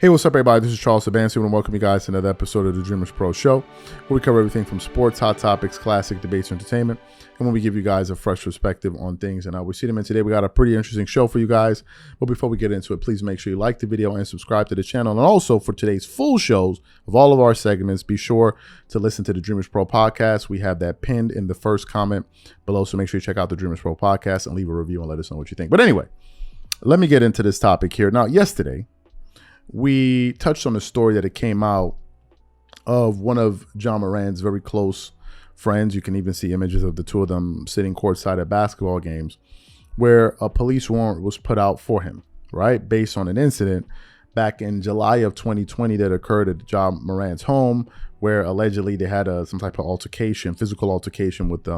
Hey, what's up, everybody? This is Charles Sabansi. I want to welcome you guys to another episode of the Dreamerspro Show, where we cover everything from sports, hot topics, classic debates, entertainment, and when we give you guys a fresh perspective on things. And we see them in today. We got a pretty interesting show for you guys. But before we get into it, please make sure you like the video and subscribe to the channel. And also, for today's full shows of all of our segments, be sure to listen to the Dreamerspro podcast. We have that pinned in the first comment below, so make sure you check out the Dreamerspro podcast and leave a review and let us know what you think. But anyway, let me get into this topic here. Now, yesterday, we touched on a story that it came out of one of John Morant's very close friends. You can even see images of the two of them sitting courtside at basketball games, where a police warrant was put out for him, right? Based on an incident back in July of 2020 that occurred at John Morant's home, where allegedly they had some type of altercation, physical altercation with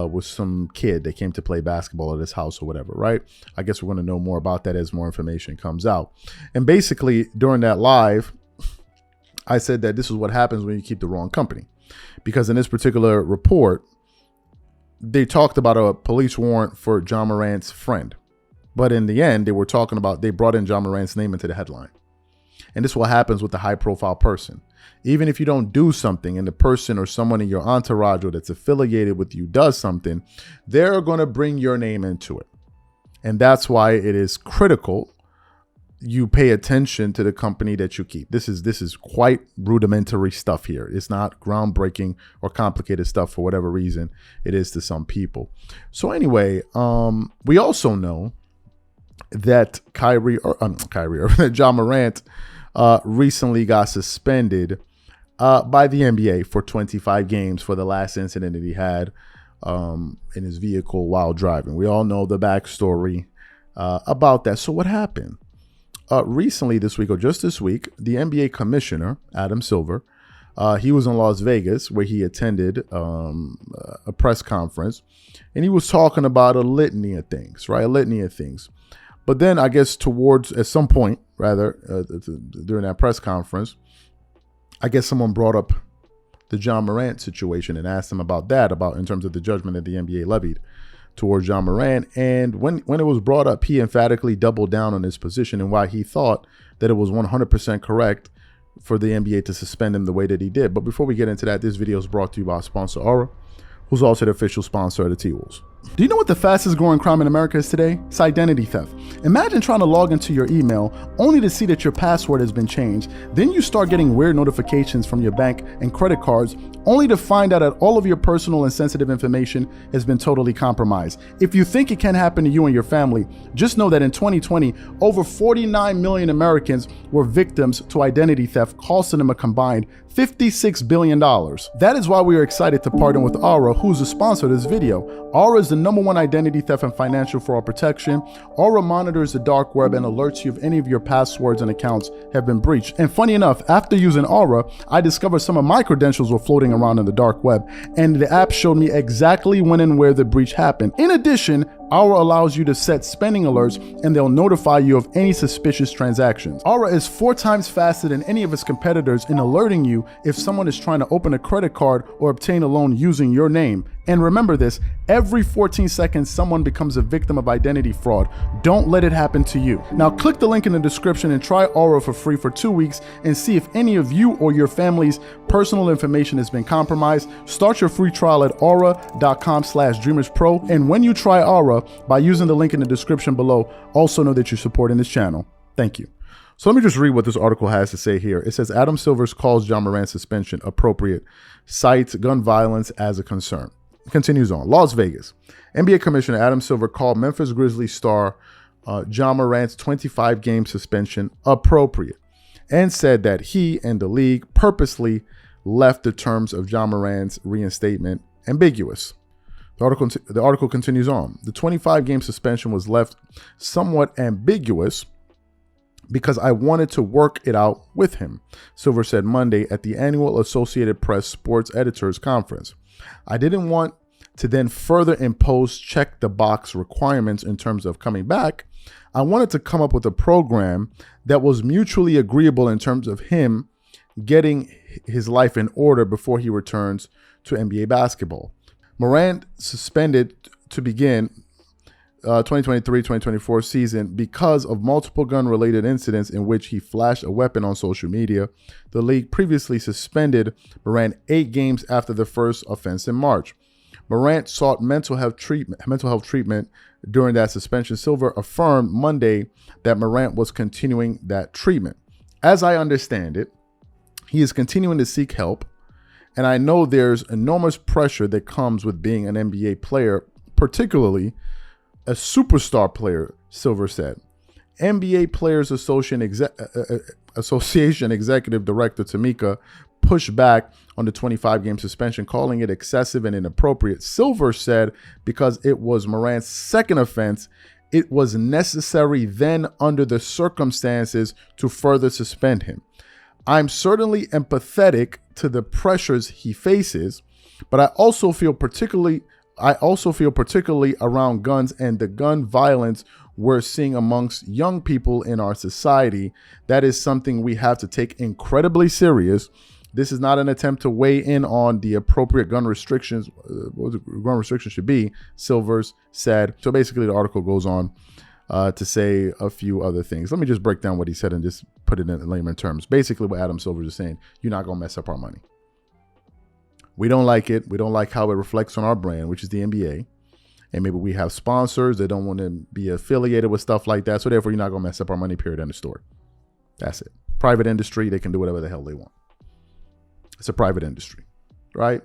with some kid that came to play basketball at his house or whatever, right? I guess we're going to know more about that as more information comes out. And basically, during that live, I said that this is what happens when you keep the wrong company. Because in this particular report, they talked about a police warrant for John Morant's friend. But in the end, they brought in John Morant's name into the headline. And this is what happens with the high-profile person. Even if you don't do something and the person or someone in your entourage or that's affiliated with you does something, they're going to bring your name into it. And that's why it is critical you pay attention to the company that you keep. This is quite rudimentary stuff here. It's not groundbreaking or complicated stuff for whatever reason it is to some people. So anyway, we also know that John Morant recently got suspended by the NBA for 25 games for the last incident that he had in his vehicle while driving. We all know the backstory about that. So what happened? Recently this week, or just this week, the NBA commissioner, Adam Silver, he was in Las Vegas where he attended a press conference, and he was talking about a litany of things, right? A litany of things. But then I guess at some point, during that press conference, I guess someone brought up the John Morant situation and asked him about in terms of the judgment that the NBA levied towards John Morant. And when it was brought up, he emphatically doubled down on his position and why he thought that it was 100% correct for the NBA to suspend him the way that he did. But before we get into that, this video is brought to you by our sponsor, Aura, who's also the official sponsor of the T-Wolves. Do you know what the fastest growing crime in America is today? It's identity theft. Imagine trying to log into your email only to see that your password has been changed. Then you start getting weird notifications from your bank and credit cards only to find out that all of your personal and sensitive information has been totally compromised. If you think it can happen to you and your family, just know that in 2020, over 49 million Americans were victims to identity theft, costing them a combined $56 billion. That is why we are excited to partner with Aura, who's the sponsor of this video. Aura is the #1 identity theft and financial fraud protection. Aura monitors the dark web and alerts you if any of your passwords and accounts have been breached. And funny enough, after using Aura, I discovered some of my credentials were floating around in the dark web, and the app showed me exactly when and where the breach happened. In addition, Aura allows you to set spending alerts, and they'll notify you of any suspicious transactions. Aura is 4 times faster than any of its competitors in alerting you if someone is trying to open a credit card or obtain a loan using your name. And remember this, every 14 seconds, someone becomes a victim of identity fraud. Don't let it happen to you. Now click the link in the description and try Aura for free for 2 weeks and see if any of you or your family's personal information has been compromised. Start your free trial at aura.com/dreamerspro. And when you try Aura, by using the link in the description below, also know that you're supporting this channel. Thank you. So let me just read what this article has to say here. It says, Adam Silver calls John Morant's suspension appropriate, cites gun violence as a concern. It continues on. Las Vegas. NBA Commissioner Adam Silver called Memphis Grizzlies star John Morant's 25-game suspension appropriate and said that he and the league purposely left the terms of John Morant's reinstatement ambiguous. The article continues on. The 25-game suspension was left somewhat ambiguous because I wanted to work it out with him, Silver said Monday at the annual Associated Press Sports Editors Conference. I didn't want to then further impose check-the-box requirements in terms of coming back. I wanted to come up with a program that was mutually agreeable in terms of him getting his life in order before he returns to NBA basketball. Morant suspended to begin 2023-2024 season because of multiple gun-related incidents in which he flashed a weapon on social media. The league previously suspended Morant 8 games after the first offense in March. Morant sought mental health treatment during that suspension. Silver affirmed Monday that Morant was continuing that treatment. As I understand it, he is continuing to seek help, and I know there's enormous pressure that comes with being an NBA player, particularly a superstar player, Silver said. NBA Players Association Executive Director Tamika pushed back on the 25-game suspension, calling it excessive and inappropriate. Silver said because it was Morant's second offense, it was necessary then under the circumstances to further suspend him. I'm certainly empathetic to the pressures he faces, but I also feel particularly around guns and the gun violence we're seeing amongst young people in our society. That is something we have to take incredibly serious. This is not an attempt to weigh in on the appropriate gun restrictions, what the gun restrictions should be, Silvers said. So basically the article goes on to say a few other things. Let me just break down what he said and just put it in layman terms. Basically what Adam Silver is saying, you're not going to mess up our money. We don't like it. We don't like how it reflects on our brand, which is the NBA. And maybe we have sponsors that don't want to be affiliated with stuff like that. So therefore, you're not going to mess up our money, period, end of story. That's it. Private industry, they can do whatever the hell they want. It's a private industry, right?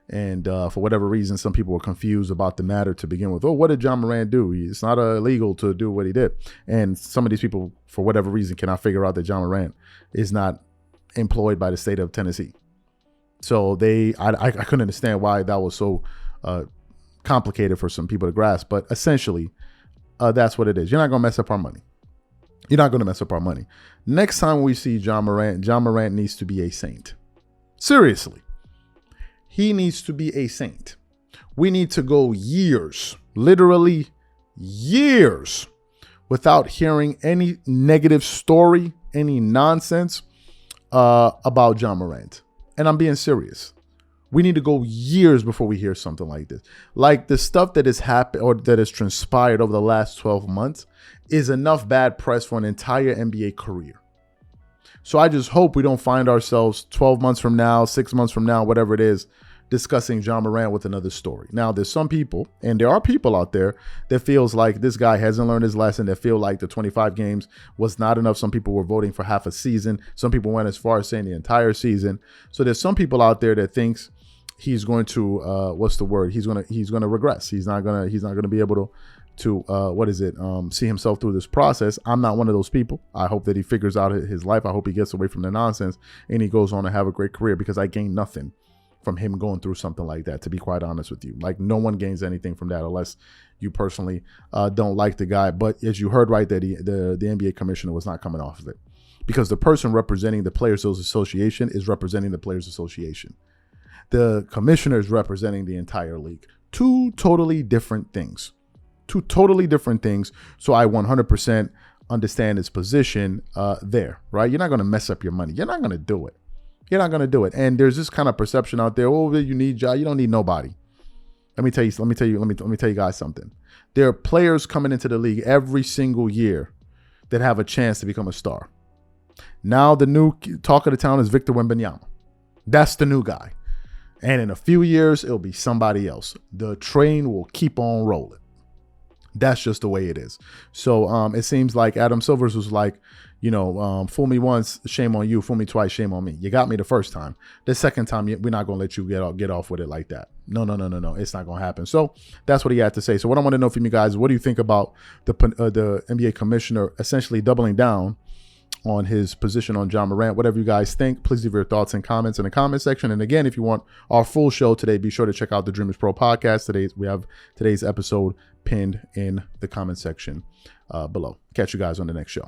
And for whatever reason, some people were confused about the matter to begin with. Oh, what did John Morant do? It's not illegal to do what he did. And some of these people, for whatever reason, cannot figure out that John Morant is not employed by the state of Tennessee. So I couldn't understand why that was so complicated for some people to grasp. But essentially, that's what it is. You're not going to mess up our money. You're not going to mess up our money. Next time we see John Morant needs to be a saint. Seriously. He needs to be a saint. We need to go years, literally years, without hearing any negative story, any nonsense about John Morant. And I'm being serious. We need to go years before we hear something like this. Like the stuff that has happened or that has transpired over the last 12 months is enough bad press for an entire NBA career. So I just hope we don't find ourselves 12 months from now, 6 months from now, whatever it is, discussing John Morant with another story. Now, there's some people, and there are people out there that feels like this guy hasn't learned his lesson, that feel like the 25 games was not enough. Some people were voting for half a season. Some people went as far as saying the entire season. So there's some people out there that thinks he's going to he's going to regress. He's not going to be able to see himself through this process. I'm not one of those people. I hope that he figures out his life. I hope he gets away from the nonsense and he goes on to have a great career, because I gained nothing from him going through something like that, to be quite honest with you. Like, no one gains anything from that unless you personally don't like the guy. But as you heard right there, the NBA commissioner was not coming off of it, because the person representing the Players Association is representing the Players Association. The commissioner is representing the entire league. Two totally different things. So I 100% understand his position there, right? You're not going to mess up your money. You're not going to do it. And there's this kind of perception out there. Oh, you need Ja. You don't need nobody. Let me tell you guys something. There are players coming into the league every single year that have a chance to become a star. Now the new talk of the town is Victor Wembanyama. That's the new guy. And in a few years, it'll be somebody else. The train will keep on rolling. That's just the way it is. So it seems like Adam Silvers was like, fool me once, shame on you. Fool me twice, shame on me. You got me the first time. The second time, we're not going to let you get off with it like that. No. It's not going to happen. So that's what he had to say. So what I want to know from you guys, what do you think about the NBA commissioner essentially doubling down on his position on John Morant? Whatever you guys think, please leave your thoughts and comments in the comment section. And again, if you want our full show today, be sure to check out the Dreamerspro podcast. We have today's episode pinned in the comment section below. Catch you guys on the next show.